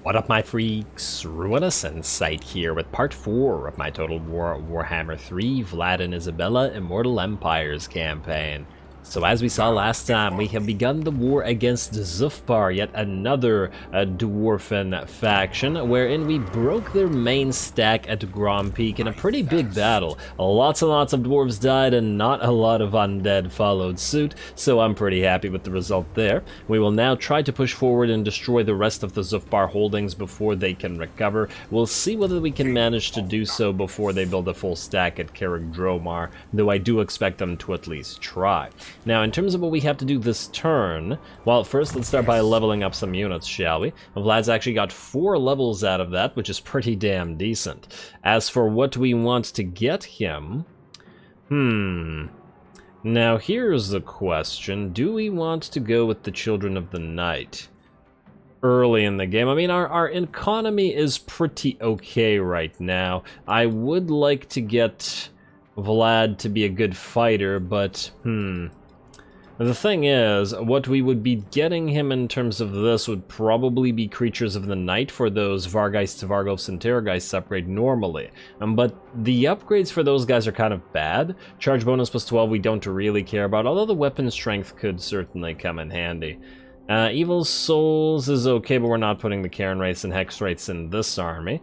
What up, my freaks? RuinusInsight here with part 4 of my Total Warhammer 3 Vlad and Isabella Immortal Empires campaign. So as we saw last time, we have begun the war against Zuffbar, yet another dwarfen faction, wherein we broke their main stack at Grom Peak in a pretty big battle. Lots and lots of dwarves died and not a lot of undead followed suit, so I'm pretty happy with the result there. We will now try to push forward and destroy the rest of the Zuffbar holdings before they can recover. We'll see whether we can manage to do so before they build a full stack at Carrick Dromar, though I do expect them to at least try. Now, in terms of what we have to do this turn, well, first let's start by leveling up some units, shall we? Vlad's actually got 4 levels out of that, which is pretty damn decent. As for what we want to get him, now here's the question. Do we want to go with the Children of the Night early in the game? I mean, our economy is pretty okay right now. I would like to get Vlad to be a good fighter, but the thing is, what we would be getting him in terms of this would probably be Creatures of the Night for those Vargeists, Vargulfs, and Terrorgeists upgrade normally. But the upgrades for those guys are kind of bad. Charge bonus plus 12 we don't really care about, although the weapon strength could certainly come in handy. Evil Souls is okay, but we're not putting the Cairn Wraiths and Hex Wraiths in this army.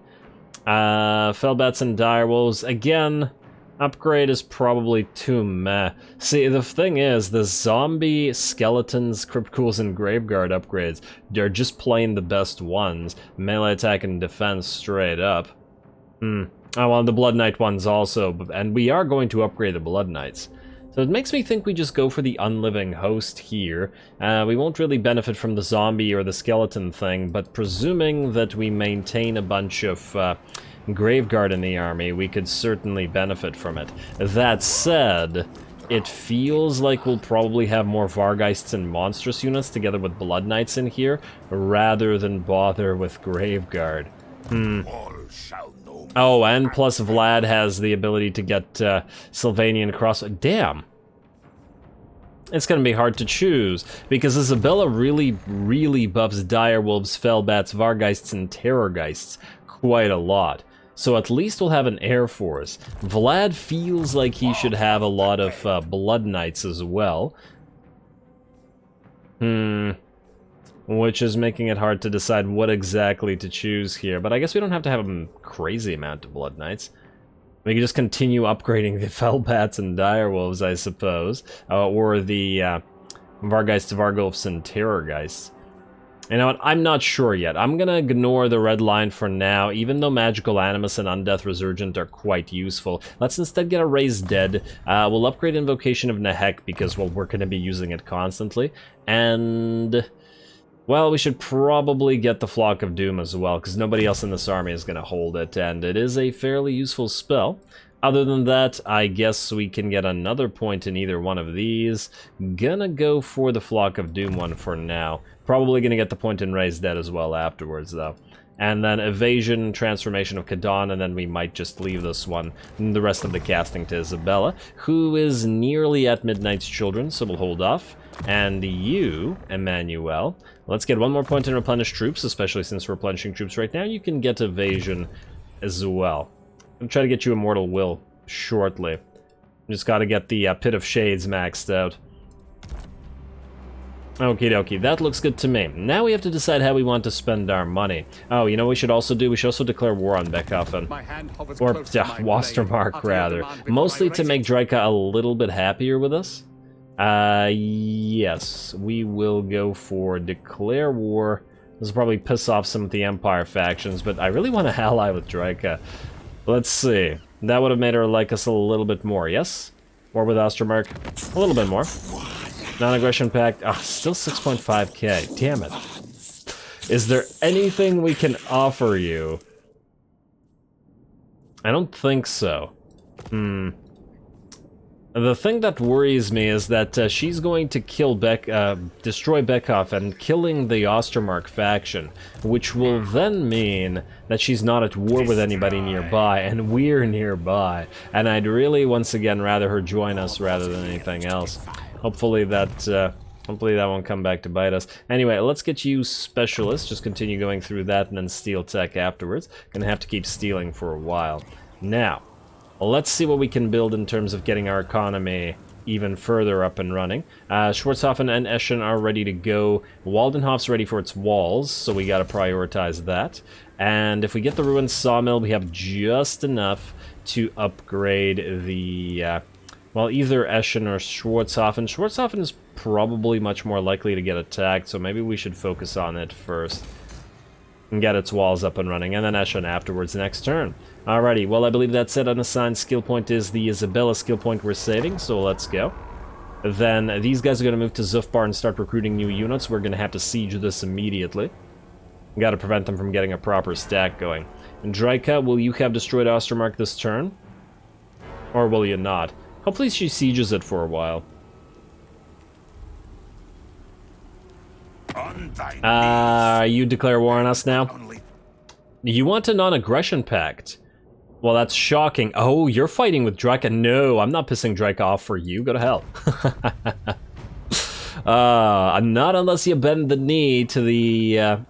Fellbats and Direwolves, again, upgrade is probably too meh. See, the thing is, the zombie, skeletons, crypt ghouls, and graveguard upgrades, they're just plain the best ones. Melee attack and defense straight up. Oh, well, the Blood Knight ones also, and we are going to upgrade the Blood Knights. So it makes me think we just go for the Unliving Host here. We won't really benefit from the zombie or the skeleton thing, but presuming that we maintain a bunch of Graveguard in the army, we could certainly benefit from it. That said, it feels like we'll probably have more Vargeists and Monstrous units together with Blood Knights in here, rather than bother with Graveguard. Oh, and plus Vlad has the ability to get Sylvanian cross... Damn! It's gonna be hard to choose, because Isabella really buffs Direwolves, Fellbats, Vargeists, and Terrorgeists quite a lot. So at least we'll have an Air Force. Vlad feels like he should have a lot of Blood Knights as well. Which is making it hard to decide what exactly to choose here. But I guess we don't have to have a crazy amount of Blood Knights. We can just continue upgrading the Fellbats and Direwolves, I suppose. Or the Vargeists, Vargulfs, and Terrorgeists. You know what, I'm not sure yet. I'm gonna ignore the red line for now, even though Magical Animus and Undeath Resurgent are quite useful. Let's instead get a Raised Dead. We'll upgrade Invocation of Nehek because, well, we're gonna be using it constantly. And, well, we should probably get the Flock of Doom as well, because nobody else in this army is gonna hold it, and it is a fairly useful spell. Other than that, I guess we can get another point in either one of these. Gonna go for the Flock of Doom one for now. Probably gonna get the point in Raised Dead as well afterwards, though. And then Evasion, Transformation of Kadan, and then we might just leave this one, and the rest of the casting to Isabella, who is nearly at Midnight's Children, so we'll hold off. And you, Emmanuel, let's get one more point in Replenish Troops, especially since we're replenishing troops right now. You can get Evasion as well. I'll try to get you Immortal Will shortly. Just gotta get the Pit of Shades maxed out. Okie dokie, that looks good to me. Now we have to decide how we want to spend our money. Oh, you know what we should also do? We should also declare war on Beckhofen. Or Wastermark, rather. Mostly to make Draika a little bit happier with us. Yes, we will go for declare war. This will probably piss off some of the Empire factions, but I really want to ally with Draika. Let's see. That would have made her like us a little bit more, yes? War with Ostermark? A little bit more. Non-aggression pact. Still 6.5k. Damn it. Is there anything we can offer you? I don't think so. The thing that worries me is that she's going to kill destroy Beckhofen, killing the Ostermark faction, which will then mean that she's not at war with anybody nearby, and we're nearby. And I'd really, once again, rather her join us rather than anything else. Hopefully that Hopefully that won't come back to bite us. Anyway, let's get you specialist. Just continue going through that and then steel tech afterwards. Gonna have to keep stealing for a while. Now, let's see what we can build in terms of getting our economy even further up and running. Schwarzhofen and Eschen are ready to go. Waldenhof's ready for its walls, so we gotta prioritize that. And if we get the ruined sawmill, we have just enough to upgrade the, well, either Eschen or Schwarzhofen. Schwarzhofen is probably much more likely to get attacked, so maybe we should focus on it first and get its walls up and running, and then Eschen afterwards next turn. Alrighty, well, I believe that's it. Unassigned skill point is the Isabella skill point we're saving, so let's go. Then these guys are going to move to Zuffbar and start recruiting new units. We're going to have to siege this immediately. We got to prevent them from getting a proper stack going. And Draika, will you have destroyed Ostermark this turn? Or will you not? Hopefully she sieges it for a while. You declare war on us now? You want a non-aggression pact? Well, that's shocking. Oh, you're fighting with Draika. No, I'm not pissing Draika off for you. Go to hell. Not unless you bend the knee to the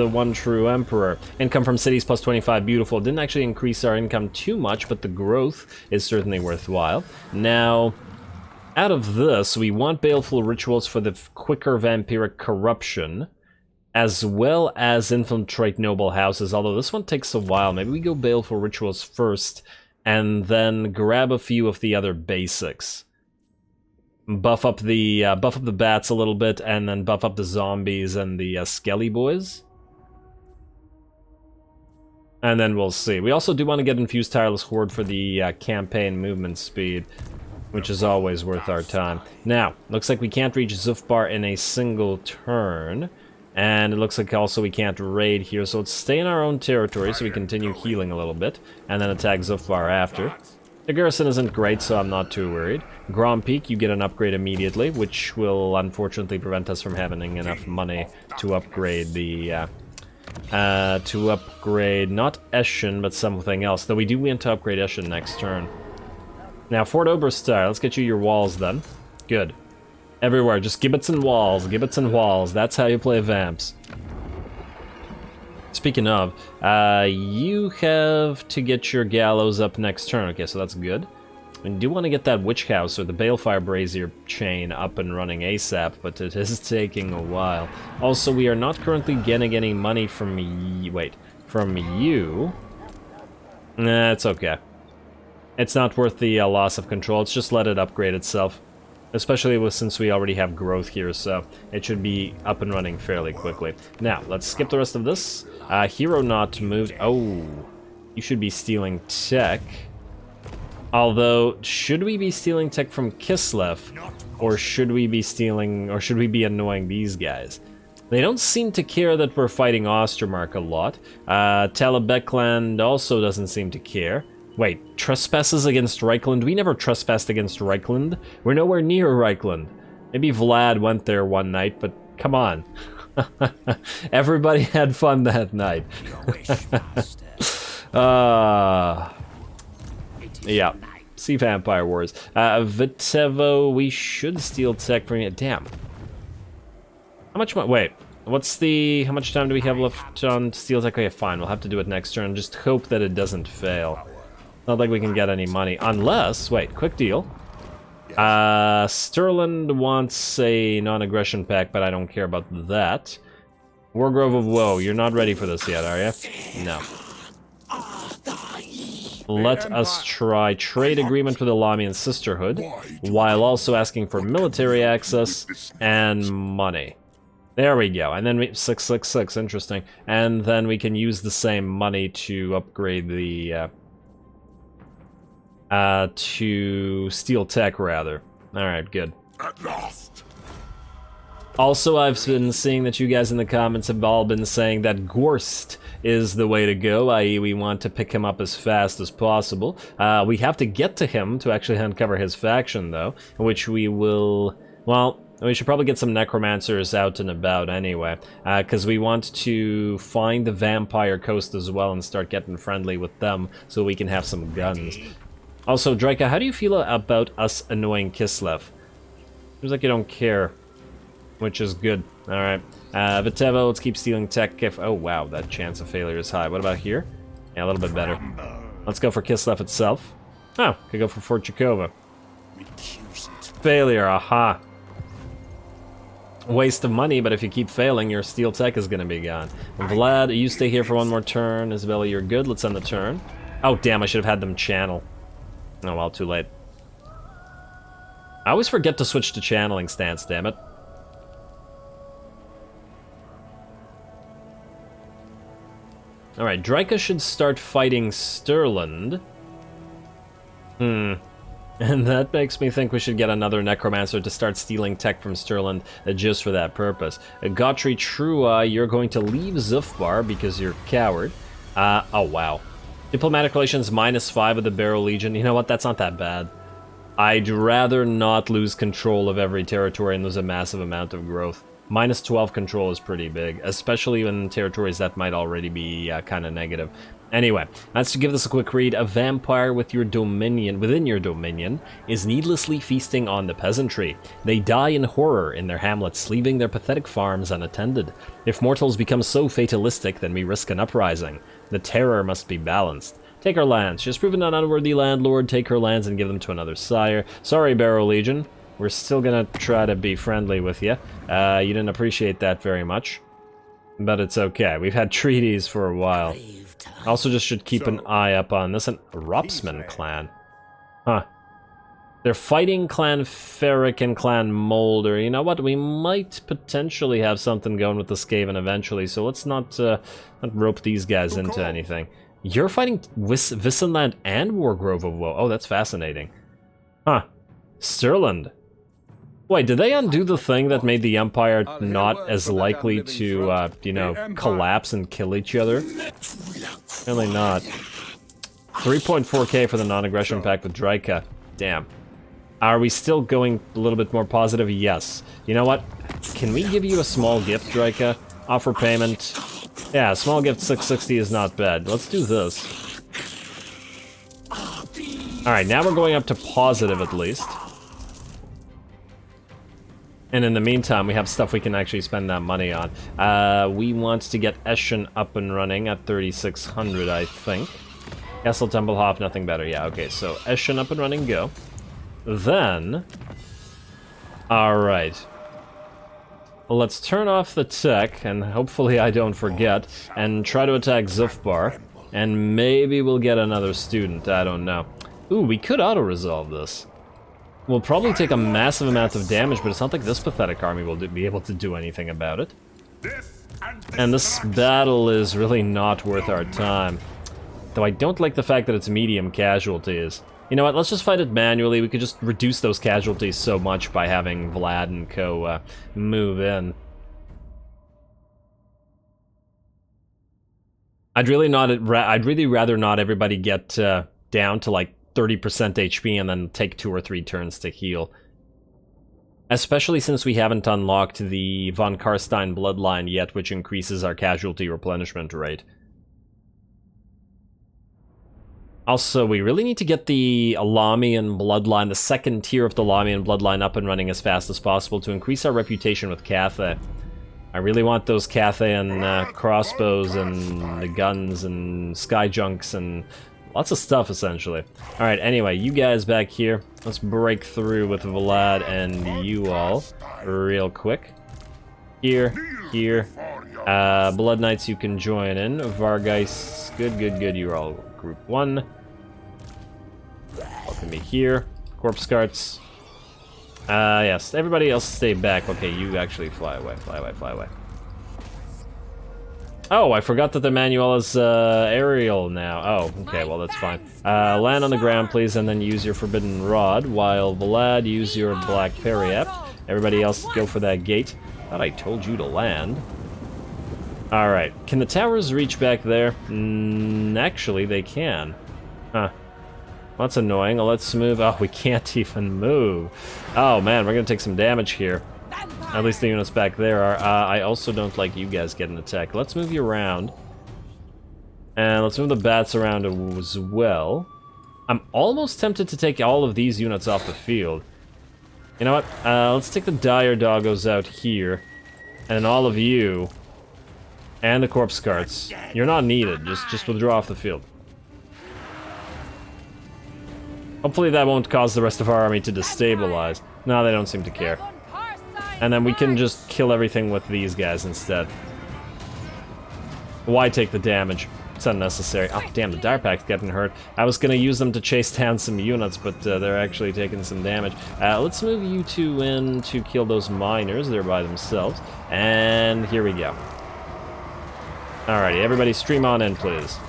one true emperor. Income from cities plus 25, beautiful. Didn't actually increase our income too much, but the growth is certainly worthwhile. Now, out of this, we want baleful rituals for the quicker vampiric corruption, as well as infiltrate noble houses, although this one takes a while. Maybe we go baleful rituals first, and then grab a few of the other basics. Buff up the bats a little bit, and then buff up the zombies and the skelly boys. And then we'll see. We also do want to get Infused Tireless Horde for the campaign movement speed, which is always worth our time. Now, looks like we can't reach Zuffbar in a single turn. And it looks like also we can't raid here, so let's stay in our own territory so we continue healing a little bit, and then attack Zuffbar after. The garrison isn't great, so I'm not too worried. Grom Peak, you get an upgrade immediately, which will unfortunately prevent us from having enough money to upgrade the, not Eschen, but something else. Though we do want to upgrade Eschen next turn. Now, Fort Oberstyre, let's get you your walls then. Good. Everywhere, just gibbets and walls, that's how you play Vamps. Speaking of, you have to get your gallows up next turn. Okay, so that's good. We do want to get that witch house or the balefire brazier chain up and running ASAP, but it is taking a while. Also, we are not currently getting any money from from you. Nah, it's okay. It's not worth the loss of control. Let's just let it upgrade itself. Especially since we already have growth here, so it should be up and running fairly quickly. Now, let's skip the rest of this. Hero not moved. Oh, you should be stealing tech. Although, should we be stealing tech from Kislev? Or should we be annoying these guys? They don't seem to care that we're fighting Ostermark a lot. Talabekland also doesn't seem to care. Wait, trespasses against Reichland? We never trespassed against Reichland. We're nowhere near Reichland. Maybe Vlad went there one night, but come on. Everybody had fun that night. Yeah. Sea Vampire Wars. Vitevo, we should steal tech from you. Damn. How much money? Wait. How much time do we have left on steel tech? Okay, fine. We'll have to do it next turn. Just hope that it doesn't fail. Not like we can get any money. Unless, wait, quick deal. Sturland wants a non-aggression pact, but I don't care about that. Wargrove of Woe, you're not ready for this yet, are you? No. Let us try trade agreement with the Lamian Sisterhood, while also asking for military access and money. There we go, and then 666, interesting. And then we can use the same money to upgrade the, to steel tech, rather. Alright, good. At last. Also, I've been seeing that you guys in the comments have all been saying that Gorst is the way to go, i.e. we want to pick him up as fast as possible. We have to get to him to actually uncover his faction, though, which we will... Well, we should probably get some necromancers out and about anyway, because we want to find the Vampire Coast as well and start getting friendly with them so we can have some guns. Also, Draika, how do you feel about us annoying Kislev? Seems like you don't care, which is good. Alright. Vitevo, let's keep stealing tech if... Oh, wow, that chance of failure is high. What about here? Yeah, a little bit better. Let's go for Kislev itself. Oh, could go for Fort Jakova. Failure, aha. Waste of money, but if you keep failing, your steel tech is gonna be gone. Vlad, you stay here for one more turn. Isabella, you're good. Let's end the turn. Oh, damn, I should have had them channel. Oh, well, too late. I always forget to switch to channeling stance, damn it. Alright, Draika should start fighting Stirland. And that makes me think we should get another Necromancer to start stealing tech from Stirland just for that purpose. Gotri Trua, you're going to leave Zuffbar because you're a coward. Oh wow. Diplomatic relations -5 with the Barrow Legion. You know what, that's not that bad. I'd rather not lose control of every territory and lose a massive amount of growth. -12 control is pretty big, especially in territories that might already be kind of negative. Anyway, let's give this a quick read. A vampire within your dominion is needlessly feasting on the peasantry. They die in horror in their hamlets, leaving their pathetic farms unattended. If mortals become so fatalistic, then we risk an uprising. The terror must be balanced. Take our lands. She has proven an unworthy landlord. Take her lands and give them to another sire. Sorry, Barrow Legion. We're still gonna try to be friendly with you. You didn't appreciate that very much. But it's okay. We've had treaties for a while. Also just should keep an eye up on this. An Ropsman clan. Huh. They're fighting Clan Ferric and Clan Molder. You know what? We might potentially have something going with the Skaven eventually, so let's not rope these guys into anything. You're fighting Vissenland and Wargrove of Woe. Oh, that's fascinating. Huh. Stirland. Wait, did they undo the thing that made the Empire not as likely to, you know, collapse and kill each other? Really not. 3.4k for the non-aggression pact with Draika. Damn. Are we still going a little bit more positive? Yes. You know what? Can we give you a small gift, Draika? Offer payment. Yeah, small gift 660 is not bad. Let's do this. Alright, now we're going up to positive at least. And in the meantime, we have stuff we can actually spend that money on. We want to get Eschen up and running at 3,600, I think. Castle Tempelhof, nothing better. Yeah, okay, so Eschen up and running, go. Then... Alright. Well, let's turn off the tech, and hopefully I don't forget, and try to attack Zuffbar. And maybe we'll get another student, I don't know. Ooh, we could auto-resolve this. We'll probably take a massive amount of damage, but it's not like this pathetic army will be able to do anything about it. And this battle is really not worth our time. Though I don't like the fact that it's medium casualties. You know what, let's just fight it manually. We could just reduce those casualties so much by having Vlad and co move in. I'd really rather not everybody get down to like 30% HP and then take 2 or 3 turns to heal. Especially since we haven't unlocked the von Carstein bloodline yet, which increases our casualty replenishment rate. Also, we really need to get the Alamian bloodline, the second tier of the Alamian bloodline up and running as fast as possible to increase our reputation with Cathay. I really want those Cathayan crossbows and the guns and sky junks and lots of stuff, essentially. Alright, anyway, you guys back here. Let's break through with Vlad and you all real quick. Here. Blood Knights, you can join in. Vargeist, good. You're all group 1. Welcome me here. Corpse Carts. Yes, everybody else stay back. Okay, you actually fly away. Oh, I forgot that the manual is aerial now. Oh, okay, well that's fine. Land on the ground, please, and then use your Forbidden Rod, while Vlad, use your Black Periapt. Everybody else, go for that gate. Thought I told you to land. Alright, can the towers reach back there? Actually, they can. Huh. Well, that's annoying. Well, let's move. Oh, we can't even move. Oh, man, we're gonna take some damage here. At least the units back there are. I also don't like you guys getting attacked. Let's move you around. And let's move the bats around as well. I'm almost tempted to take all of these units off the field. You know what? Let's take the dire doggos out here. And all of you... and the corpse carts. You're not needed. Just withdraw off the field. Hopefully that won't cause the rest of our army to destabilize. No, they don't seem to care. And then we can just kill everything with these guys instead. Why take the damage? It's unnecessary. Oh, damn, the dire pack's getting hurt. I was gonna use them to chase down some units, but they're actually taking some damage. Let's move you two in to kill those miners. They're by themselves. And here we go. Alrighty, everybody stream on in, please.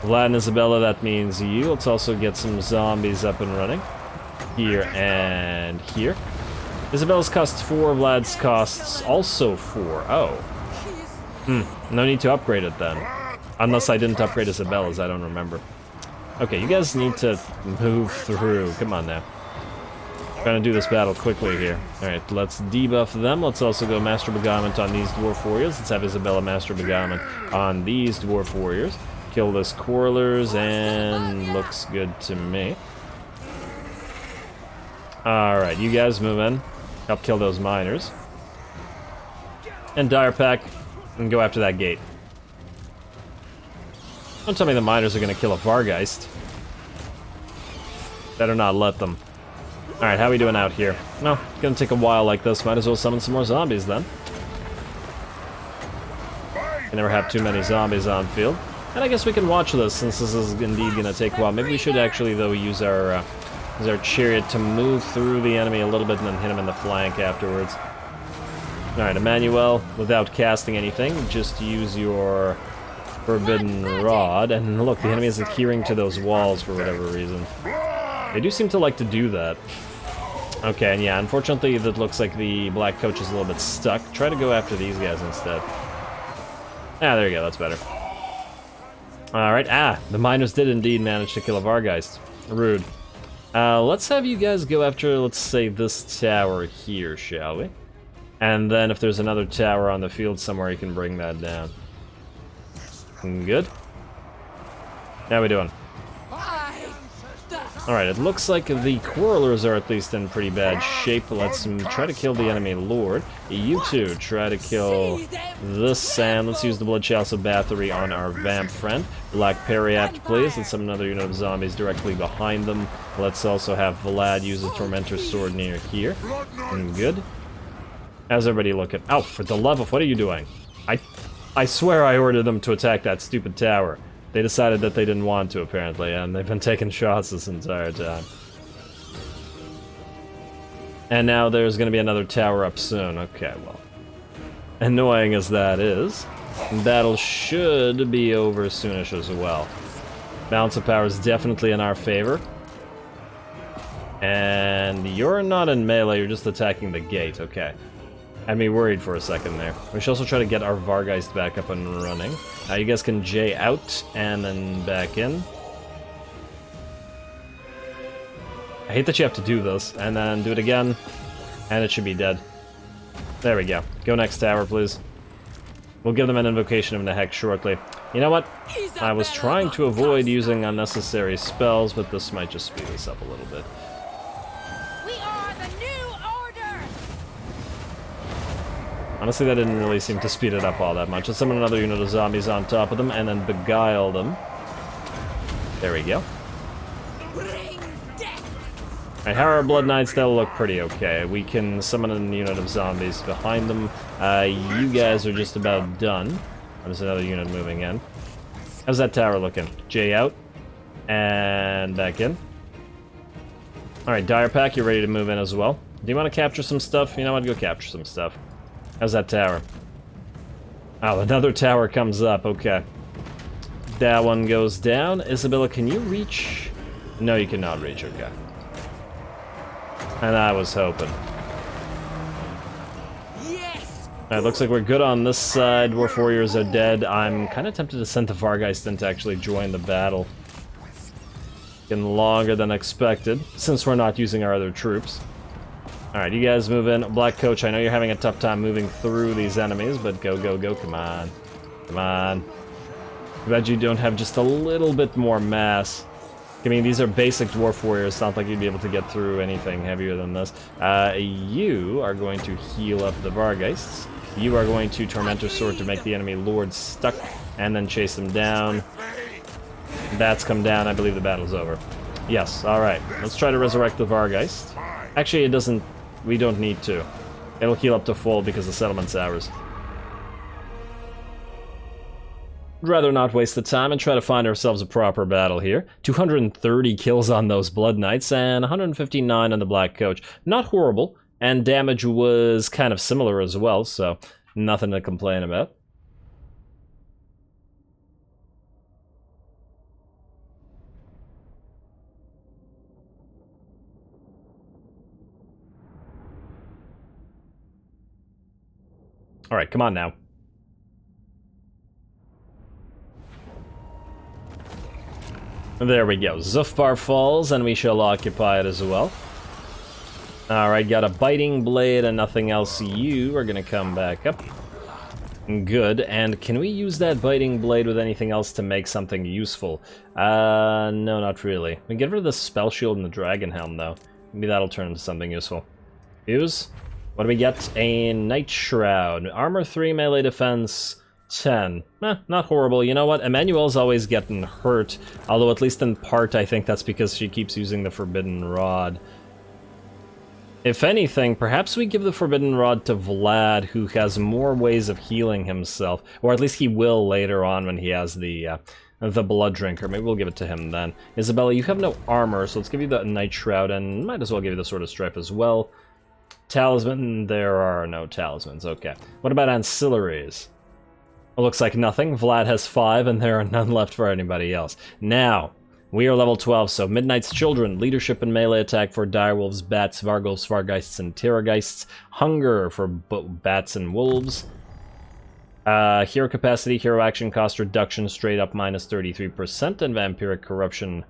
Vlad and Isabella, that means you. Let's also get some zombies up and running. Here and here. Isabella's costs 4, Vlad's costs also 4. Oh. No need to upgrade it then. Unless I didn't upgrade Isabella's, I don't remember. Okay, you guys need to move through. Come on now. Trying to do this battle quickly here. Alright, let's debuff them. Let's also go Master Beguilement on these Dwarf Warriors. Let's have Isabella Master Beguilement on these Dwarf Warriors. Kill this Quarrelers, and looks good to me. Alright, you guys move in. Help kill those miners. And Dire Pack, and go after that gate. Don't tell me the miners are gonna kill a Vargeist. Better not let them. Alright, how are we doing out here? No, it's gonna take a while like this. Might as well summon some more zombies then. Can never have too many zombies on field. And I guess we can watch this, since this is indeed gonna take a while. Maybe we should actually, though, use our chariot to move through the enemy a little bit and then hit him in the flank afterwards. Alright, Emmanuel, without casting anything, just use your Forbidden Rod. And look, the enemy is adhering to those walls for whatever reason. They do seem to like to do that. Okay, and yeah, unfortunately it looks like the black coach is a little bit stuck. Try to go after these guys instead. Ah, there you go, that's better. Alright, the miners did indeed manage to kill a Vargeist. Rude. Let's have you guys go after, let's say, this tower here, shall we? And then if there's another tower on the field somewhere, you can bring that down. Good. How we doing? Alright, it looks like the Quarrelers are at least in pretty bad shape. Let's try to kill the enemy Lord. You two try to kill this Sand. Let's use the Blood Chalice of Bathory on our Vamp friend. Black Periapt, please. Let's summon another unit of zombies directly behind them. Let's also have Vlad use a Tormentor's Sword near here. Good. How's everybody looking? Oh, for the love of... what are you doing? I swear I ordered them to attack that stupid tower. They decided that they didn't want to, apparently, and they've been taking shots this entire time. And now there's going to be another tower up soon. Okay, well. Annoying as that is, battle should be over soonish as well. Balance of power is definitely in our favor. And you're not in melee, you're just attacking the gate. Okay. Had me worried for a second there. We should also try to get our Vargeist back up and running. You guys can J out and then back in. I hate that you have to do this, and then do it again, and it should be dead. There we go. Go next tower, please. We'll give them an invocation of Nehek shortly. You know what? I was trying to avoid using unnecessary spells, but this might just speed us up a little bit. Honestly, that didn't really seem to speed it up all that much. Let's summon another unit of zombies on top of them, and then beguile them. There we go. Alright, how are our Blood Knights? They'll look pretty okay. We can summon a unit of zombies behind them. You guys are just about done. There's another unit moving in. How's that tower looking? J out. And back in. Alright, Dire Pack, you're ready to move in as well. Do you want to capture some stuff? You know what? Go capture some stuff. How's that tower? Oh, another tower comes up. Okay. That one goes down. Isabella, can you reach? No, you cannot reach. Okay. And I was hoping. Yes! Alright, looks like we're good on this side. Dwarf Warriors are dead. I'm kind of tempted to send the Vargeist in to actually join the battle. Getting longer than expected, since we're not using our other troops. Alright, you guys move in. Black Coach, I know you're having a tough time moving through these enemies, but go, go, go, come on. Come on. I bet you don't have just a little bit more mass. I mean, these are basic dwarf warriors. It's not like you'd be able to get through anything heavier than this. You are going to heal up the Vargeists. You are going to Tormentor Sword to make the enemy lord stuck, and then chase them down. That's come down. I believe the battle's over. Yes, alright. Let's try to resurrect the Vargeist. Actually, it doesn't... We don't need to. It'll heal up to full because the settlement's ours. I'd rather not waste the time and try to find ourselves a proper battle here. 230 kills on those Blood Knights and 159 on the Black Coach. Not horrible, and damage was kind of similar as well, so nothing to complain about. Alright, come on now. There we go. Zuffbar falls, and we shall occupy it as well. Alright, got a Biting Blade and nothing else. You are gonna come back up. Good, and can we use that Biting Blade with anything else to make something useful? No, not really. We get rid of the Spell Shield and the Dragon Helm, though. Maybe that'll turn into something useful. Use? What do we get? A Night Shroud. Armor 3, melee defense 10. Not horrible. You know what? Emmanuel's always getting hurt. Although at least in part I think that's because she keeps using the Forbidden Rod. If anything, perhaps we give the Forbidden Rod to Vlad, who has more ways of healing himself. Or at least he will later on when he has the Blood Drinker. Maybe we'll give it to him then. Isabella, you have no armor, so let's give you the Night Shroud, and might as well give you the Sword of Strife as well. Talisman, there are no talismans. Okay. What about ancillaries? It looks like nothing. Vlad has 5, and there are none left for anybody else. Now, we are level 12, so Midnight's Children, leadership and melee attack for direwolves, bats, vargulfs, vargeists, and terrorgeists. Hunger for bats and wolves. Hero capacity, hero action cost reduction, straight up minus 33%, and vampiric corruption.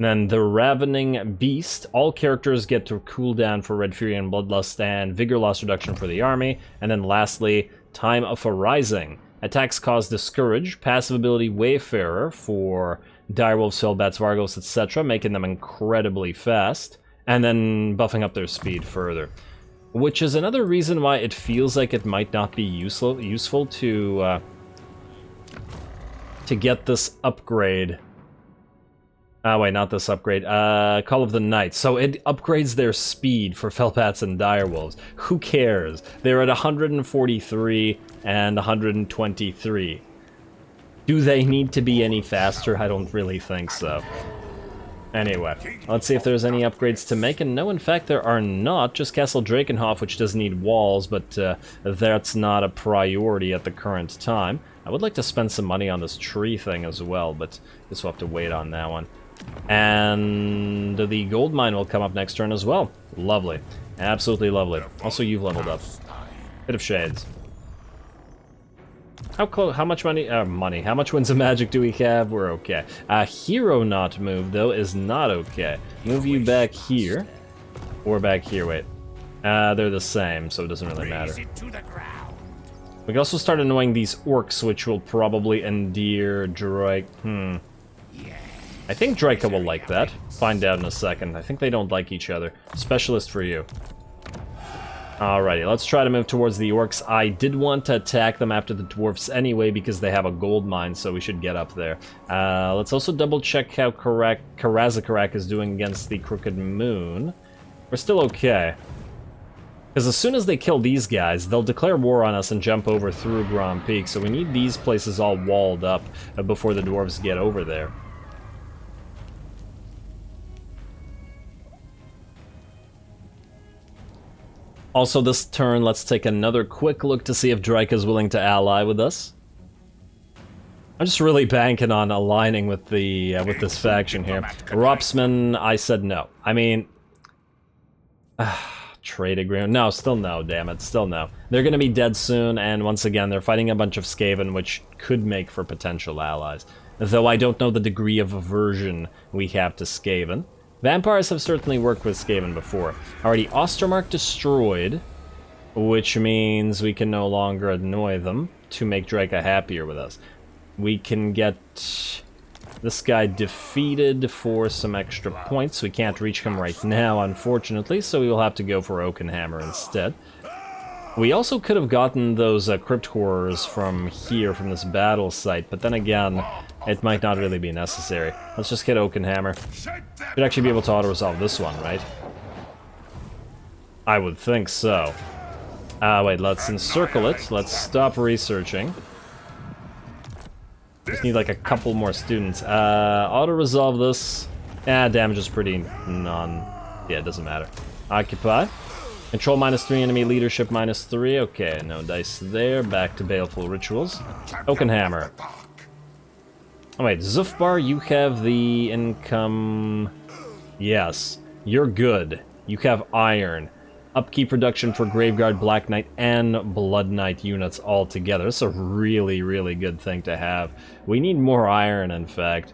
Then the Ravening Beast. All characters get to cool down for Red Fury and Bloodlust, and vigor loss reduction for the army. And then lastly, Time of Arising. Attacks cause Discourage, passive ability Wayfarer for direwolves, hellbats, vargulfs, etc., making them incredibly fast, and then buffing up their speed further. Which is another reason why it feels like it might not be useful to get this upgrade. Wait, not this upgrade. Call of the Night. So it upgrades their speed for Felbats and Direwolves. Who cares? They're at 143 and 123. Do they need to be any faster? I don't really think so. Anyway, let's see if there's any upgrades to make, and no, in fact, there are not. Just Castle Drakenhof, which does need walls, but that's not a priority at the current time. I would like to spend some money on this tree thing as well, but I guess we'll have to wait on that one. And the gold mine will come up next turn as well. Lovely. Absolutely lovely. Also, you've leveled up. Bit of shades. How much money? How much Winds of Magic do we have? We're okay. Hero not move, though, is not okay. Move you back here. Or back here, wait. They're the same, so it doesn't really matter. We can also start annoying these orcs, which will probably endear Drake. I think Draco will like that. Find out in a second. I think they don't like each other. Specialist for you. Alrighty, let's try to move towards the orcs. I did want to attack them after the dwarfs anyway because they have a gold mine, so we should get up there. Let's also double check how Karazakarak is doing against the Crooked Moon. We're still okay. Because as soon as they kill these guys, they'll declare war on us and jump over through Grand Peak, so we need these places all walled up before the dwarves get over there. Also this turn, let's take another quick look to see if Drake is willing to ally with us. I'm just really banking on aligning with the with this faction here. Ropsman, I said no. I mean, trade agreement. No, still no, damn it, still no. They're gonna be dead soon, and once again, they're fighting a bunch of Skaven, which could make for potential allies. Though I don't know the degree of aversion we have to Skaven. Vampires have certainly worked with Skaven before. Already, Ostermark destroyed, which means we can no longer annoy them to make Draca happier with us. We can get This guy defeated for some extra points. We can't reach him right now, unfortunately, so we will have to go for Oakenhammer instead. We also could have gotten those Crypt Horrors from here, from this battle site, but then again, it might not really be necessary. Let's just get Oakenhammer. Should actually be able to auto-resolve this one, right? I would think so. Wait, let's encircle it. Let's stop researching. Just need like a couple more students. Auto-resolve this. Damage is pretty Yeah, it doesn't matter. Occupy. Control -3, enemy leadership -3. Okay, no dice there. Back to Baleful Rituals. Oakenhammer. Oh wait, Zuffbar, you have the income... Yes, you're good. You have iron. Upkeep reduction for Graveguard, Black Knight, and Blood Knight units all together. It's a really, really good thing to have. We need more iron, in fact.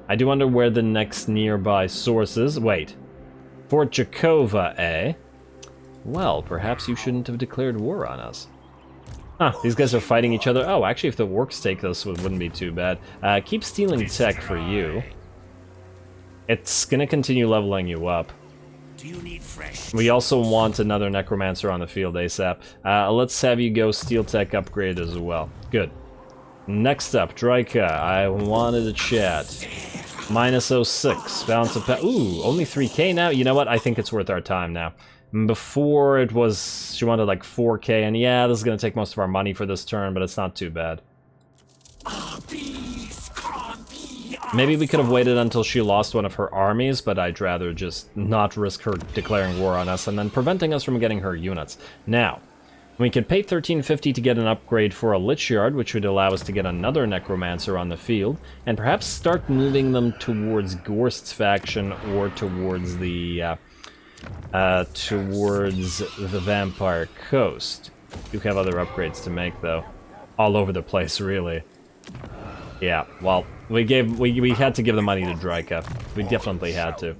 I do wonder where the next nearby source is. Wait. Fort Jakova, eh? Well, perhaps you shouldn't have declared war on us. Huh, these guys are fighting each other. Oh, actually, if the Orcs take this, it wouldn't be too bad. Keep stealing tech for you. It's gonna continue leveling you up. Do you need fresh? We also want another Necromancer on the field ASAP. Let's have you go Steel Tech upgrade as well. Good. Next up, Dryka. I wanted to chat. -06. Balance of ooh, only 3k now? You know what? I think it's worth our time now. Before it was... She wanted like 4k, and yeah, this is going to take most of our money for this turn, but it's not too bad. Maybe we could have waited until she lost one of her armies, but I'd rather just not risk her declaring war on us and then preventing us from getting her units. Now, we could pay 1350 to get an upgrade for a Lich Yard, which would allow us to get another Necromancer on the field, and perhaps start moving them towards Gorst's faction or towards the Vampire Coast. You have other upgrades to make, though. All over the place, really. Yeah, well, we had to give the money to Dryka. We definitely had to.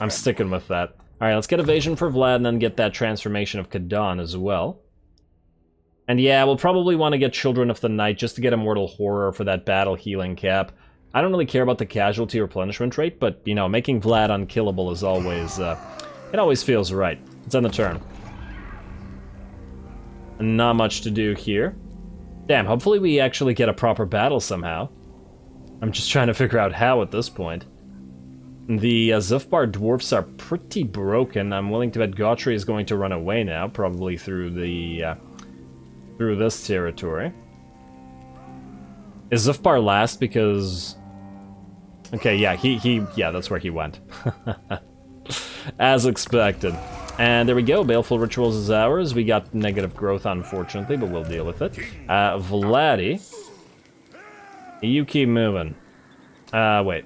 I'm sticking with that. Alright, let's get Evasion for Vlad and then get that Transformation of Kadan as well. And yeah, we'll probably want to get Children of the Night just to get Immortal Horror for that battle healing cap. I don't really care about the casualty replenishment rate, but, you know, making Vlad unkillable is always, it always feels right. It's on the turn. Not much to do here. Damn, hopefully we actually get a proper battle somehow. I'm just trying to figure out how at this point. The ZHUFBAR dwarfs are pretty broken. I'm willing to bet Gautry is going to run away now, probably through the through this territory. Is ZHUFBAR last because... Okay, yeah, yeah, that's where he went. As expected. And there we go, Baleful Rituals is ours. We got negative growth, unfortunately, but we'll deal with it. Vladdy. You keep moving. Wait.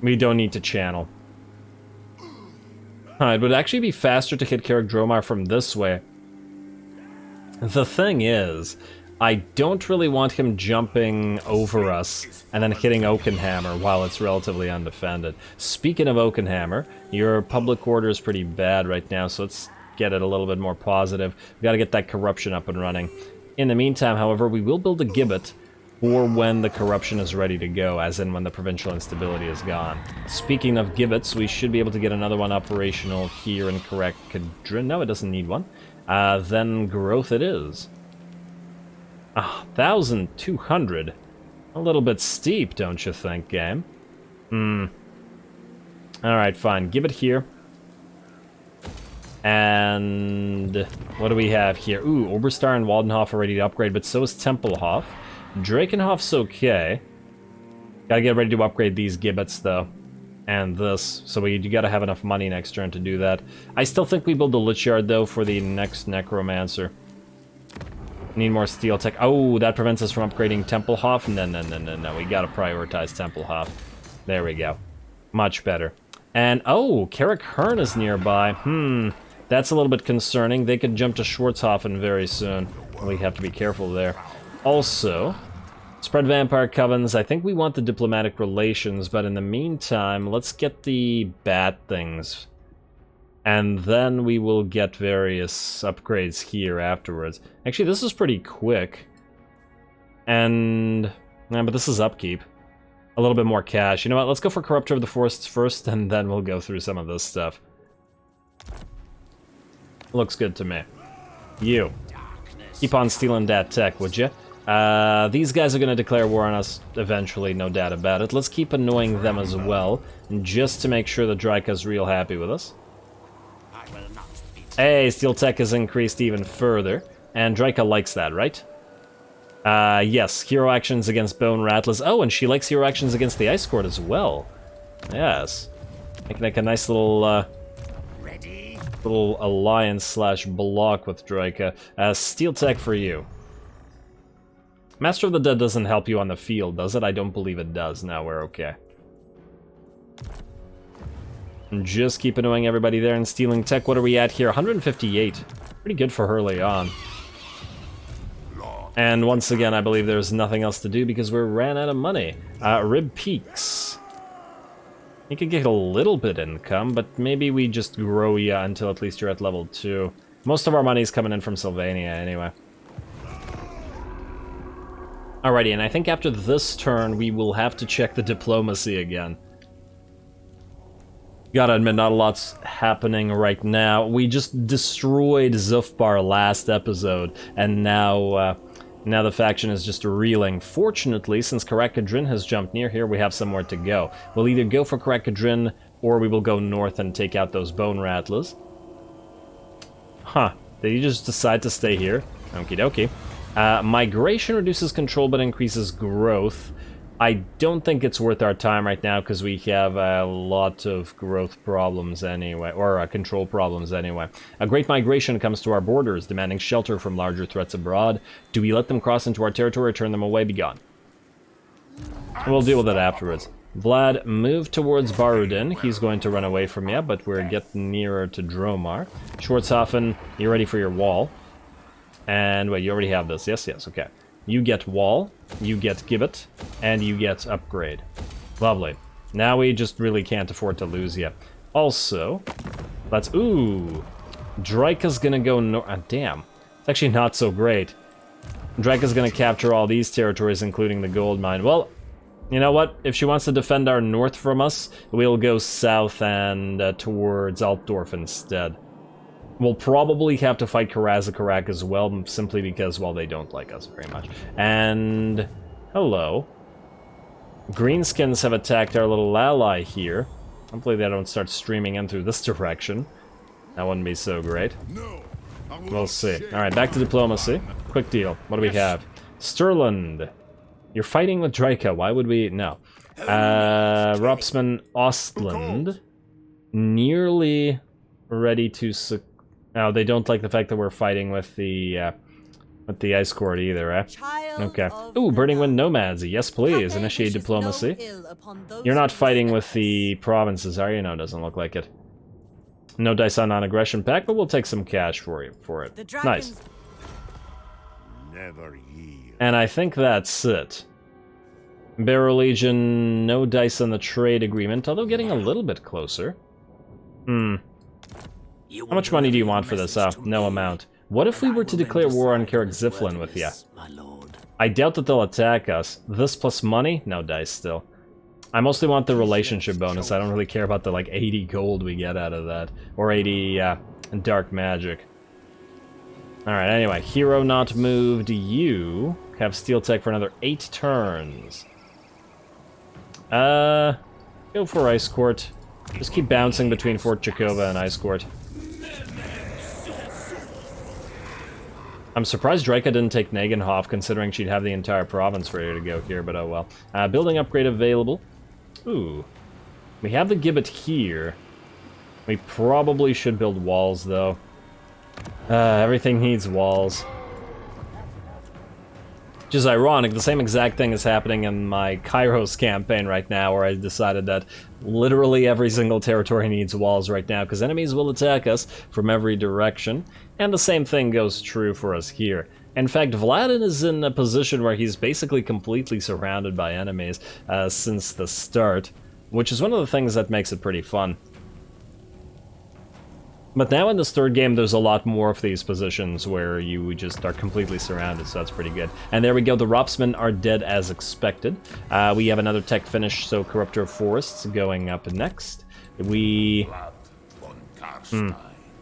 We don't need to channel. It would actually be faster to hit Karak Dromar from this way. The thing is, I don't really want him jumping over us and then hitting Oakenhammer while it's relatively undefended. Speaking of Oakenhammer, your public order is pretty bad right now, so let's get it a little bit more positive. We've got to get that corruption up and running. In the meantime, however, we will build a gibbet for when the corruption is ready to go, as in when the provincial instability is gone. Speaking of gibbets, we should be able to get another one operational here in Karak Kadrin. No, it doesn't need one. Then growth it is. 1,200. A little bit steep, don't you think, game? Alright, fine. Gibbet here. And what do we have here? Ooh, Oberstar and Waldenhof are ready to upgrade, but so is Tempelhof. Drakenhof's okay. Gotta get ready to upgrade these gibbets, though. And this. So you gotta have enough money next turn to do that. I still think we build the Lich Yard, though, for the next Necromancer. Need more steel tech. Oh, that prevents us from upgrading Tempelhof? No. We gotta prioritize Tempelhof. There we go. Much better. And, oh, Karak Hearn is nearby. That's a little bit concerning. They could jump to Schwarzhofen very soon. We have to be careful there. Also, spread Vampire Covens. I think we want the diplomatic relations, but in the meantime, let's get the bad things. And then we will get various upgrades here afterwards. Actually, this is pretty quick. And Nah, but this is upkeep. A little bit more cash. You know what, let's go for Corruptor of the Forests first, and then we'll go through some of this stuff. Looks good to me. You. Keep on stealing that tech, would you? These guys are gonna declare war on us eventually, no doubt about it. Let's keep annoying them as well, just to make sure that Draika's real happy with us. Hey, steel tech has increased even further, and Draika likes that, right? Yes, hero actions against Bone Rattlers. Oh, and she likes hero actions against the Ice Court as well. Yes. Making like a nice little, little alliance/block with Draika. Steel tech for you. Master of the Dead doesn't help you on the field, does it? I don't believe it does. Now we're okay. And just keep annoying everybody there and stealing tech. What are we at here? 158. Pretty good for early on. And once again, I believe there's nothing else to do because we ran out of money. Rib Peaks. You could get a little bit income, but maybe we just grow you until at least you're at level 2. Most of our money's coming in from Sylvania anyway. Alrighty, and I think after this turn, we will have to check the diplomacy again. Gotta admit, not a lot's happening right now. We just destroyed ZHUFBAR last episode, and now the faction is just reeling. Fortunately, since Karakadrin has jumped near here, we have somewhere to go. We'll either go for Karakadrin, or we will go north and take out those Bone Rattlers. Huh, did he just decide to stay here? Okie dokie. Migration reduces control but increases growth. I don't think it's worth our time right now because we have a lot of growth problems anyway, or control problems anyway. A great migration comes to our borders, demanding shelter from larger threats abroad. Do we let them cross into our territory or turn them away? Be gone. We'll deal with it afterwards. Vlad, move towards Barudin. He's going to run away from you, but we're getting nearer to Dromar. Schwarzhofen, you ready for your wall? And wait, you already have this. Yes, yes, okay. You get wall, you get gibbet, and you get upgrade. Lovely. Now we just really can't afford to lose you. Also, let's... Ooh! Draika's gonna go damn. It's actually not so great. Draika's gonna capture all these territories, including the gold mine. Well, you know what? If she wants to defend our north from us, we'll go south and towards Altdorf instead. We'll probably have to fight Karazakarak as well, simply because, well, they don't like us very much. And... hello. Greenskins have attacked our little ally here. Hopefully they don't start streaming in through this direction. That wouldn't be so great. We'll see. Alright, back to diplomacy. Quick deal. What do we have? Sturland. You're fighting with Draika. Why would we... no. Ropsman Ostland. Nearly ready to... Oh, they don't like the fact that we're fighting with the Ice Court either, eh? Okay. Ooh, Burning Wind Nomads. Yes, please. Initiate diplomacy. You're not fighting with the provinces, are you? No, doesn't look like it. No dice on non-aggression pack, but we'll take some cash for it. Nice. And I think that's it. Barrow Legion, no dice on the trade agreement, although getting a little bit closer. How much money do you want for this? No amount. What if we were to declare war on Karak Ziflin with you? I doubt that they'll attack us. This plus money? No dice still. I mostly want the relationship bonus. I don't really care about the, like, 80 gold we get out of that. Or 80, dark magic. Alright, anyway. Hero not moved. You have steel tech for another 8 turns. Go for Ice Court. Just keep bouncing between Fort Chakova and Ice Court. I'm surprised Draika didn't take Nagenhof, considering she'd have the entire province ready to go here, but oh well. Building upgrade available. Ooh. We have the gibbet here. We probably should build walls, though. Everything needs walls. Which is ironic, the same exact thing is happening in my Kairos campaign right now, where I decided that literally every single territory needs walls right now, because enemies will attack us from every direction, and the same thing goes true for us here. In fact, Vladin is in a position where he's basically completely surrounded by enemies since the start, which is one of the things that makes it pretty fun. But now in this third game, there's a lot more of these positions where you just are completely surrounded, so that's pretty good. And there we go, the Ropsmen are dead as expected. We have another tech finish, so Corruptor of Forests going up next. We... Vlad von Carstein.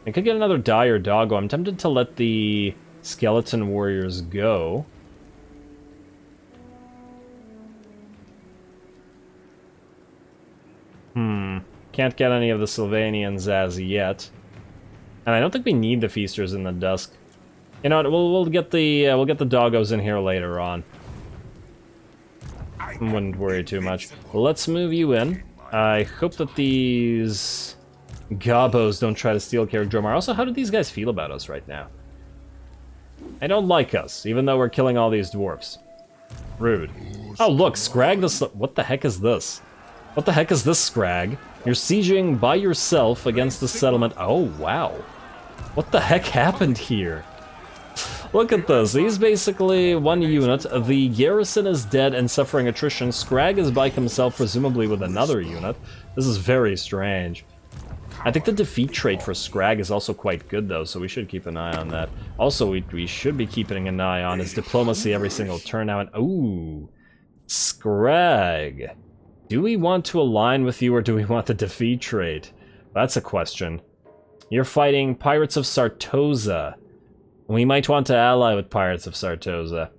I could get another Dire Doggo. I'm tempted to let the Skeleton Warriors go. Can't get any of the Sylvanians as yet. And I don't think we need the Feasters in the Dusk. You know what, we'll get the Doggos in here later on. I wouldn't worry too much. Well, let's move you in. I hope that these Gobos don't try to steal Dromar. Also, how do these guys feel about us right now? They don't like us, even though we're killing all these dwarfs. Rude. Oh, look, Scrag this... What the heck is this? What the heck is this, Scrag? You're sieging by yourself against the settlement. Oh, wow. What the heck happened here? Look at this. He's basically one unit. The garrison is dead and suffering attrition. Scrag is by himself, presumably with another unit. This is very strange. I think the defeat trait for Scrag is also quite good, though, so we should keep an eye on that. Also, we should be keeping an eye on his diplomacy every single turn now. And ooh, Scrag. Do we want to align with you, or do we want the defeat trait? That's a question. You're fighting Pirates of Sartosa. We might want to ally with Pirates of Sartosa.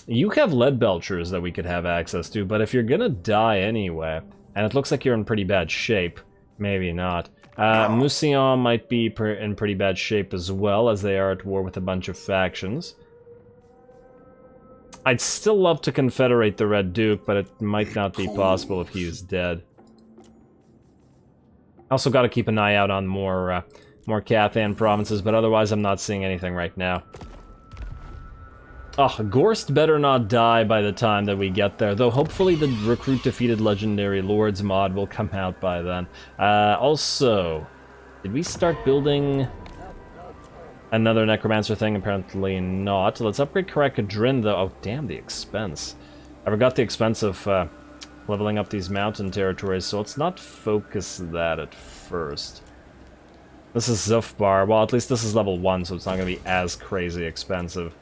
You have lead belchers that we could have access to, but if you're gonna die anyway, and it looks like you're in pretty bad shape, maybe not. Mousillon might be in pretty bad shape as well, as they are at war with a bunch of factions. I'd still love to confederate the Red Duke, but it might not be possible if he is dead. Also got to keep an eye out on more Cathan provinces, but otherwise I'm not seeing anything right now. Oh, Gorst better not die by the time that we get there, though hopefully the Recruit Defeated Legendary Lords mod will come out by then. Also, did we start building another Necromancer thing? Apparently not. Let's upgrade Karakadrin, though. Oh, damn, the expense. I forgot the expense of leveling up these mountain territories, so let's not focus that at first. This is Zuffbar. Well, at least this is level 1, so it's not going to be as crazy expensive.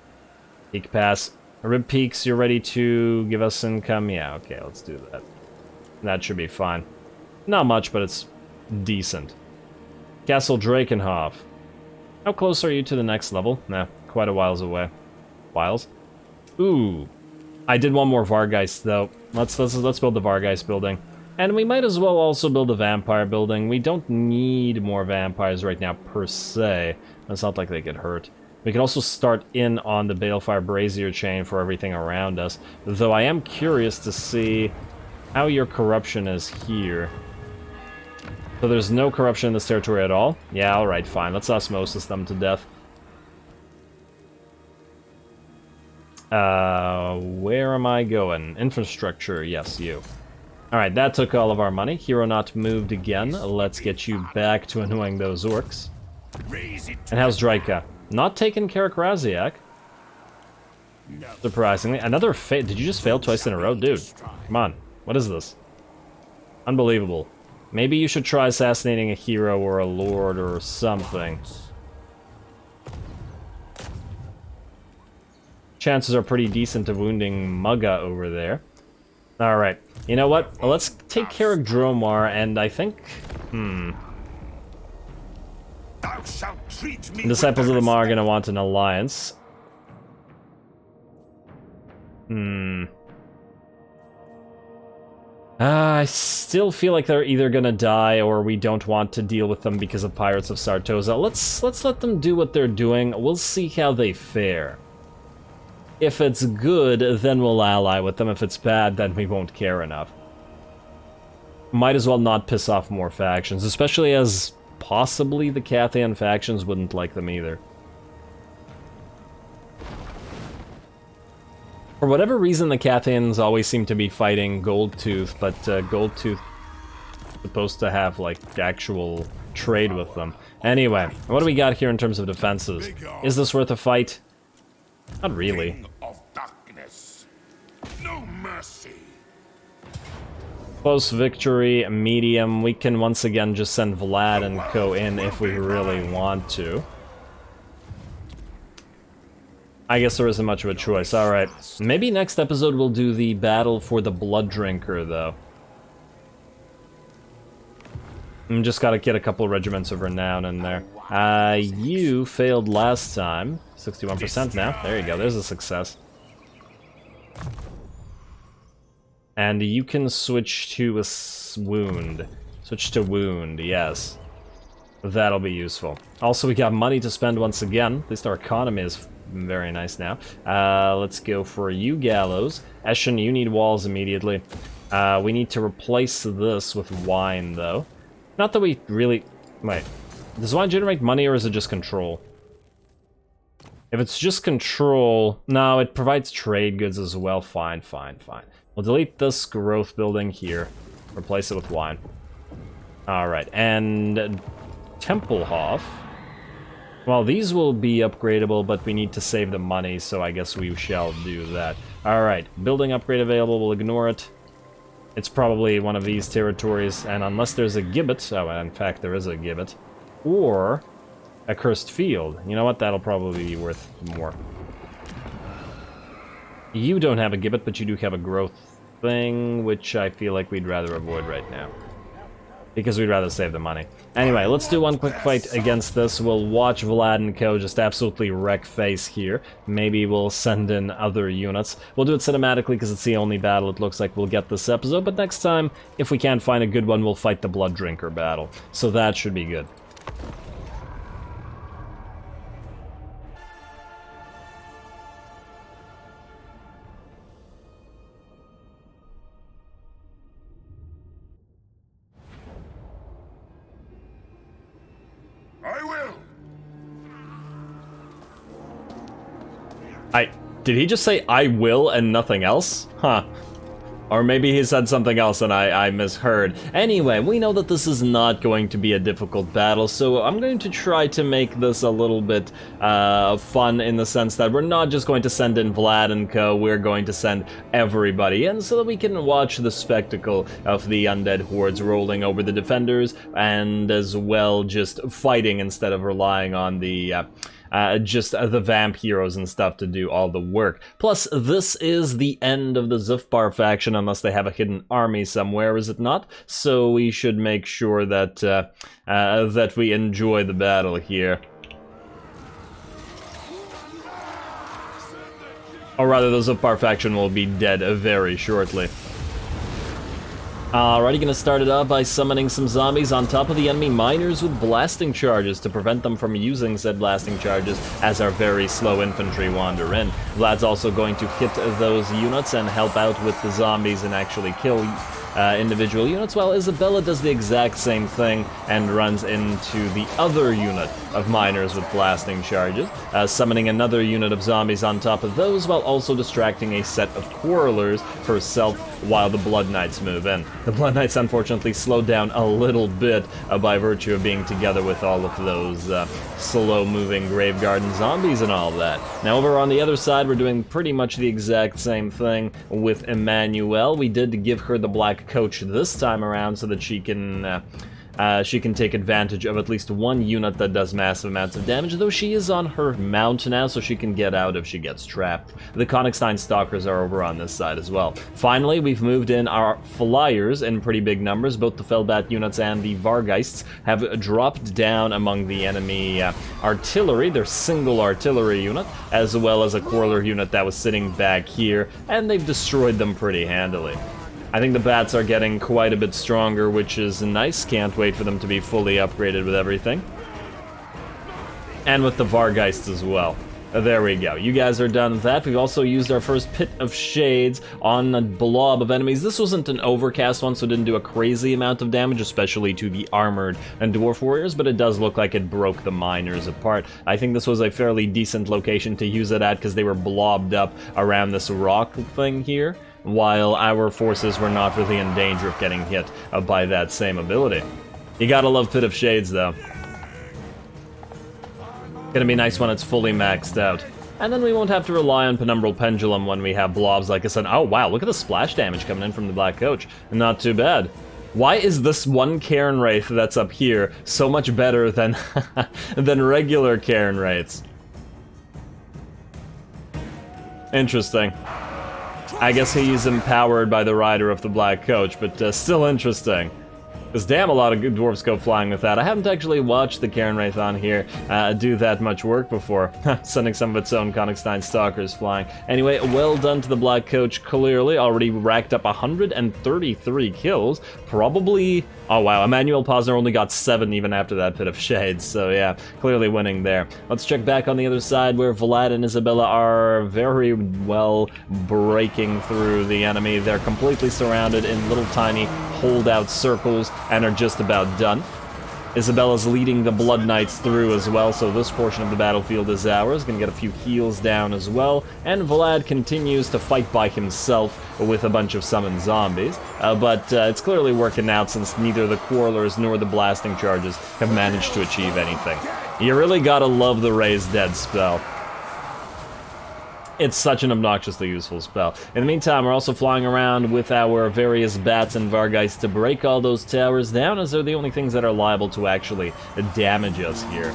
Peak Pass. Rib Peaks, you're ready to give us income? Yeah, okay, let's do that. That should be fine. Not much, but it's decent. Castle Drakenhof. How close are you to the next level? Nah, quite a whiles away. Whiles? Ooh. I did one more Vargeist, though. Let's build the Vargeist building. And we might as well also build a Vampire building. We don't need more Vampires right now, per se. It's not like they get hurt. We can also start in on the Balefire Brazier chain for everything around us. Though I am curious to see how your corruption is here. So there's no corruption in this territory at all? Yeah, alright, fine. Let's osmosis them to death. Where am I going? Infrastructure, yes, you. Alright, that took all of our money. Hero not moved again. Let's get you back to annoying those orcs. And how's Draika? Not taking Karak Raziak. Surprisingly. Another fail. Did you just fail twice in a row? Dude, come on. What is this? Unbelievable. Maybe you should try assassinating a hero or a lord or something. Chances are pretty decent of wounding Mugga over there. Alright. You know what? Let's take care of Dromar, and I think... Disciples of the Maw are gonna want an alliance. I still feel like they're either gonna die or we don't want to deal with them because of Pirates of Sartosa. Let's let them do what they're doing. We'll see how they fare. If it's good, then we'll ally with them. If it's bad, then we won't care enough. Might as well not piss off more factions, especially as possibly the Cathan factions wouldn't like them either. For whatever reason, the Cathans always seem to be fighting Goldtooth, but Goldtooth is supposed to have, like, actual trade with them. Anyway, what do we got here in terms of defenses? Is this worth a fight? Not really. Of darkness. No mercy. Close victory, medium. We can once again just send Vlad and Co in if we really want to. I guess there isn't much of a choice. Alright. Maybe next episode we'll do the battle for the Blood Drinker, though. Just gotta get a couple regiments of renown in there. You failed last time. 61% now. There you go. There's a success. And you can switch to a wound. Switch to wound, yes. That'll be useful. Also, we got money to spend once again. At least our economy is very nice now. Let's go for you, Gallows. Eshin, you need walls immediately. We need to replace this with wine, though. Not that we really... Wait. Does wine generate money, or is it just control? If it's just control... No, it provides trade goods as well. Fine, fine, fine. We'll delete this growth building here. Replace it with wine. Alright, and... Templehof. Well, these will be upgradable, but we need to save the money, so I guess we shall do that. Alright, building upgrade available, we'll ignore it. It's probably one of these territories, and unless there's a gibbet... Oh, in fact, there is a gibbet. Or... a cursed field. You know what? That'll probably be worth more. You don't have a gibbet, but you do have a growth thing, which I feel like we'd rather avoid right now. Because we'd rather save the money. Anyway, let's do one quick fight against this. We'll watch Vlad and Co. just absolutely wreck face here. Maybe we'll send in other units. We'll do it cinematically because it's the only battle it looks like we'll get this episode. But next time, if we can't find a good one, we'll fight the Blood Drinker battle. So that should be good. Did he just say, I will, and nothing else? Huh. Or maybe he said something else and I misheard. Anyway, we know that this is not going to be a difficult battle, so I'm going to try to make this a little bit fun in the sense that we're not just going to send in Vlad and Co, we're going to send everybody in so that we can watch the spectacle of the undead hordes rolling over the defenders, and as well just fighting instead of relying on the... just the vamp heroes and stuff to do all the work. Plus, this is the end of the ZHUFBAR faction, unless they have a hidden army somewhere, is it not? So we should make sure that that we enjoy the battle here. Or rather, the ZHUFBAR faction will be dead very shortly. Alrighty, gonna start it off by summoning some zombies on top of the enemy miners with blasting charges to prevent them from using said blasting charges as our very slow infantry wander in. Vlad's also going to hit those units and help out with the zombies and actually kill individual units, while Isabella does the exact same thing and runs into the other unit of miners with blasting charges, summoning another unit of zombies on top of those, while also distracting a set of quarrelers herself while the Blood Knights move in. The Blood Knights unfortunately slowed down a little bit by virtue of being together with all of those slow-moving Grave Garden zombies and all that. Now over on the other side, we're doing pretty much the exact same thing with Emmanuel. We did give her the Black Coach this time around so that she can take advantage of at least one unit that does massive amounts of damage, though she is on her mount now, so she can get out if she gets trapped. The Konigstein Stalkers are over on this side as well. Finally, we've moved in our Flyers in pretty big numbers. Both the Felbat units and the Vargeists have dropped down among the enemy artillery, their single artillery unit, as well as a Quarreler unit that was sitting back here, and they've destroyed them pretty handily. I think the bats are getting quite a bit stronger, which is nice. Can't wait for them to be fully upgraded with everything. And with the Vargeists as well. There we go. You guys are done with that. We've also used our first Pit of Shades on a blob of enemies. This wasn't an overcast one, so it didn't do a crazy amount of damage, especially to the armored and dwarf warriors, but it does look like it broke the miners apart. I think this was a fairly decent location to use it at because they were blobbed up around this rock thing here, while our forces were not really in danger of getting hit by that same ability. You gotta love Pit of Shades, though. Gonna be nice when it's fully maxed out. And then we won't have to rely on Penumbral Pendulum when we have blobs like I said. Oh wow, look at the splash damage coming in from the Black Coach. Not too bad. Why is this one Cairn Wraith that's up here so much better than than regular Cairn Wraiths? Interesting. I guess he's empowered by the rider of the Black Coach, but still interesting. Because damn, a lot of good dwarves go flying with that. I haven't actually watched the Cairn Wraith on here do that much work before. Sending some of its own Konigstein Stalkers flying. Anyway, well done to the Black Coach, clearly. Already racked up 133 kills. Probably... Oh wow, Emmanuel Posner only got 7 even after that Pit of Shades, so yeah, clearly winning there. Let's check back on the other side where Vlad and Isabella are very well breaking through the enemy. They're completely surrounded in little tiny holdout circles and are just about done. Isabella's leading the Blood Knights through as well, so this portion of the battlefield is ours. Gonna get a few heals down as well, and Vlad continues to fight by himself with a bunch of summoned zombies, but it's clearly working out since neither the Quarrelers nor the Blasting Charges have managed to achieve anything. You really gotta love the Raise Dead spell. It's such an obnoxiously useful spell. In the meantime, we're also flying around with our various bats and Vargeists to break all those towers down, as they're the only things that are liable to actually damage us here.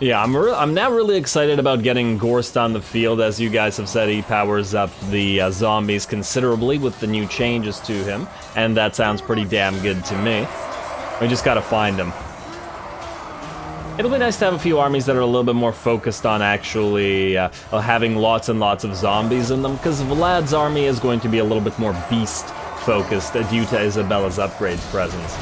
Yeah, I'm now really excited about getting Gorst on the field. As you guys have said, he powers up the zombies considerably with the new changes to him, and that sounds pretty damn good to me. We just gotta find him. It'll be nice to have a few armies that are a little bit more focused on actually having lots and lots of zombies in them, because Vlad's army is going to be a little bit more beast-focused due to Isabella's upgrade presence.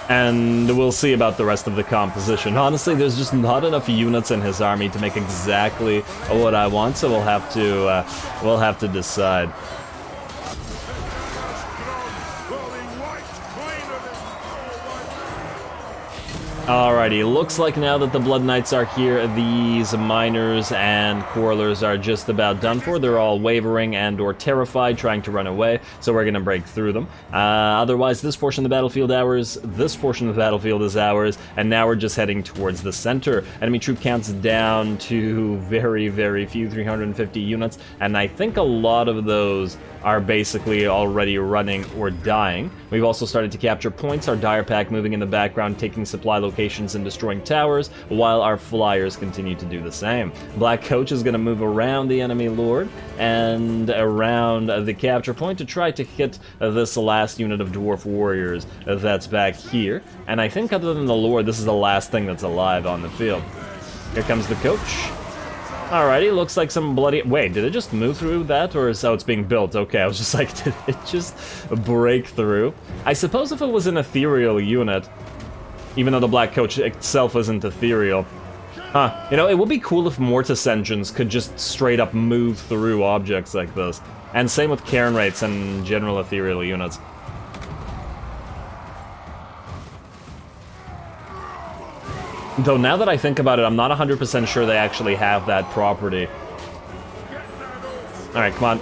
And we'll see about the rest of the composition. Honestly, there's just not enough units in his army to make exactly what I want, so we'll have to decide. Alrighty, looks like now that the Blood Knights are here, these miners and Quarrelers are just about done for. They're all wavering and or terrified, trying to run away, so we're gonna break through them. Otherwise, this portion of the battlefield ours, this portion of the battlefield is ours, and now we're just heading towards the center. Enemy troop counts down to very, very few, 350 units, and I think a lot of those are basically already running or dying. We've also started to capture points, our Dire Pack moving in the background, taking supply locations and destroying towers, while our Flyers continue to do the same. Black Coach is going to move around the enemy Lord and around the capture point to try to hit this last unit of Dwarf Warriors that's back here. And I think other than the Lord, this is the last thing that's alive on the field. Here comes the Coach. Alrighty, looks like some bloody... Wait, did it just move through that, or is how it's being built? Okay, I was just like, did it just break through? I suppose if it was an ethereal unit, even though the Black Coach itself isn't ethereal. Huh, you know, it would be cool if Mortis engines could just straight up move through objects like this. And same with Cairn Wraiths and general ethereal units. Though now that I think about it, I'm not 100% sure they actually have that property. Alright, come on.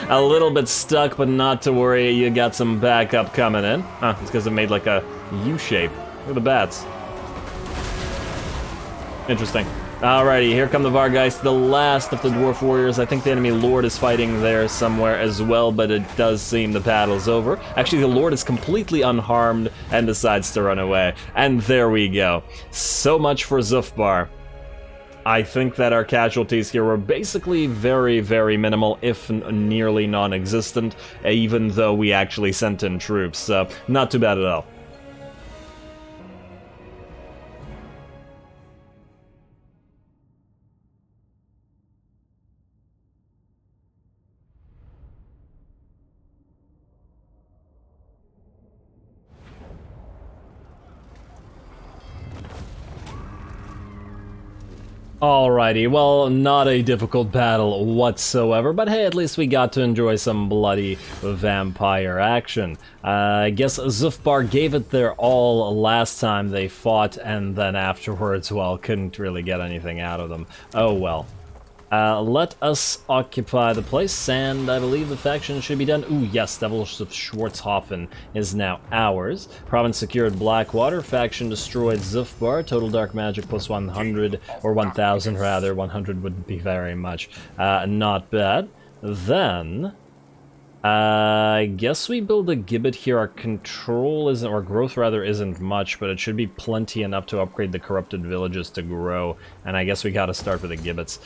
A little bit stuck, but not to worry, you got some backup coming in. Huh, it's because it made like a U-shape. Look at the bats. Interesting. Alrighty, here come the Vargeists, the last of the Dwarf Warriors. I think the enemy Lord is fighting there somewhere as well, but it does seem the battle's over. Actually, the Lord is completely unharmed and decides to run away. And there we go. So much for ZHUFBAR. I think that our casualties here were basically very, very minimal, if nearly non-existent, even though we actually sent in troops, so not too bad at all. Alrighty, well, not a difficult battle whatsoever, but hey, at least we got to enjoy some bloody vampire action. I guess ZHUFBAR gave it their all last time they fought, and then afterwards, well, couldn't really get anything out of them. Oh well. Let us occupy the place, and I believe the faction should be done. Ooh, yes, Devils of Schwarzhofen is now ours. Province secured Blackwater, faction destroyed Zuffbar, total dark magic plus 100, or 1000 rather, 100 wouldn't be very much. Not bad. Then, I guess we build a gibbet here. Our control isn't, or growth rather, isn't much, but it should be plenty enough to upgrade the corrupted villages to grow, and I guess we gotta start with the gibbets.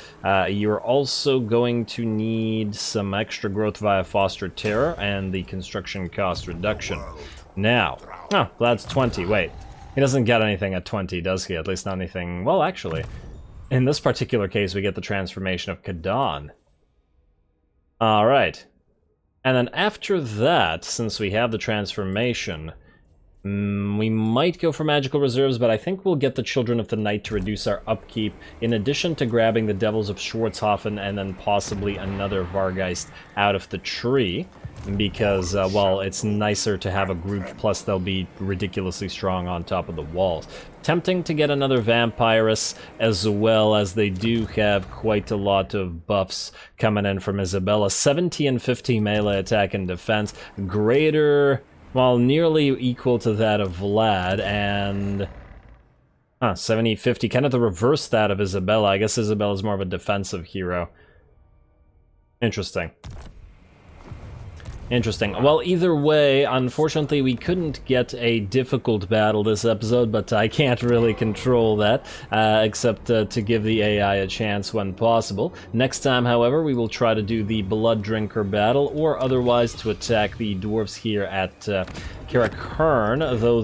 You're also going to need some extra growth via Foster Terror and the construction cost reduction. Now, oh, Vlad's 20, wait. He doesn't get anything at 20, does he? At least not anything, well, actually. In this particular case, we get the transformation of Kadan. Alright. And then after that, since we have the transformation, we might go for magical reserves, but I think we'll get the Children of the Night to reduce our upkeep, in addition to grabbing the Devils of Schwarzhofen and then possibly another Vargeist out of the tree, because, well, it's nicer to have a group, plus they'll be ridiculously strong on top of the walls. Tempting to get another Vampirus, as well as they do have quite a lot of buffs coming in from Isabella. 70 and 50 melee attack and defense, greater, well, nearly equal to that of Vlad, and 70, 50, kind of the reverse that of Isabella. I guess Isabella's more of a defensive hero. Interesting. Interesting. Well, either way, unfortunately, we couldn't get a difficult battle this episode, but I can't really control that, except to give the AI a chance when possible. Next time, however, we will try to do the Blood Drinker battle, or otherwise to attack the dwarves here at Karakern, though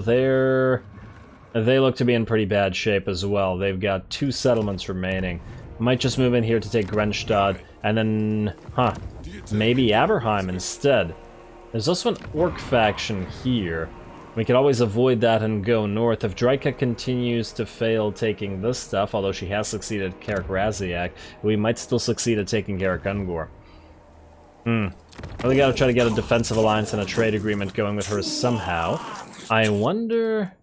they look to be in pretty bad shape as well. They've got 2 settlements remaining. Might just move in here to take Grenstad, and then, maybe Aberheim instead. There's also an Orc faction here. We could always avoid that and go north. If Draika continues to fail taking this stuff, although she has succeeded at Karak Raziak, we might still succeed at taking Karak Ungor. Really gotta try to get a defensive alliance and a trade agreement going with her somehow. I wonder...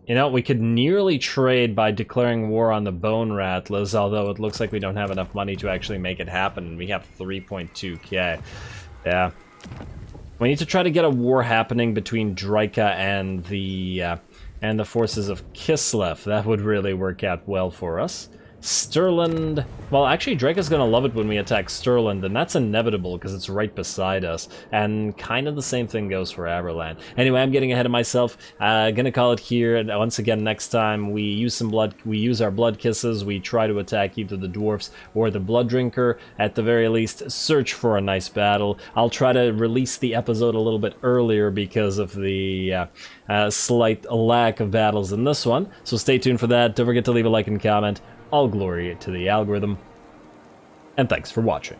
You know, we could nearly trade by declaring war on the Bone Rattlers, although it looks like we don't have enough money to actually make it happen. We have 3.2k. Yeah. We need to try to get a war happening between Draika and the forces of Kislev. That would really work out well for us. Stirland... Well, actually, Draika's gonna love it when we attack Stirland, and that's inevitable because it's right beside us. And kind of the same thing goes for Aberland. Anyway, I'm getting ahead of myself. Gonna call it here. And once again, next time we use some blood, we use our blood kisses. We try to attack either the dwarfs or the blood drinker. At the very least, search for a nice battle. I'll try to release the episode a little bit earlier because of the slight lack of battles in this one. So stay tuned for that. Don't forget to leave a like and comment. All glory to the algorithm, and thanks for watching.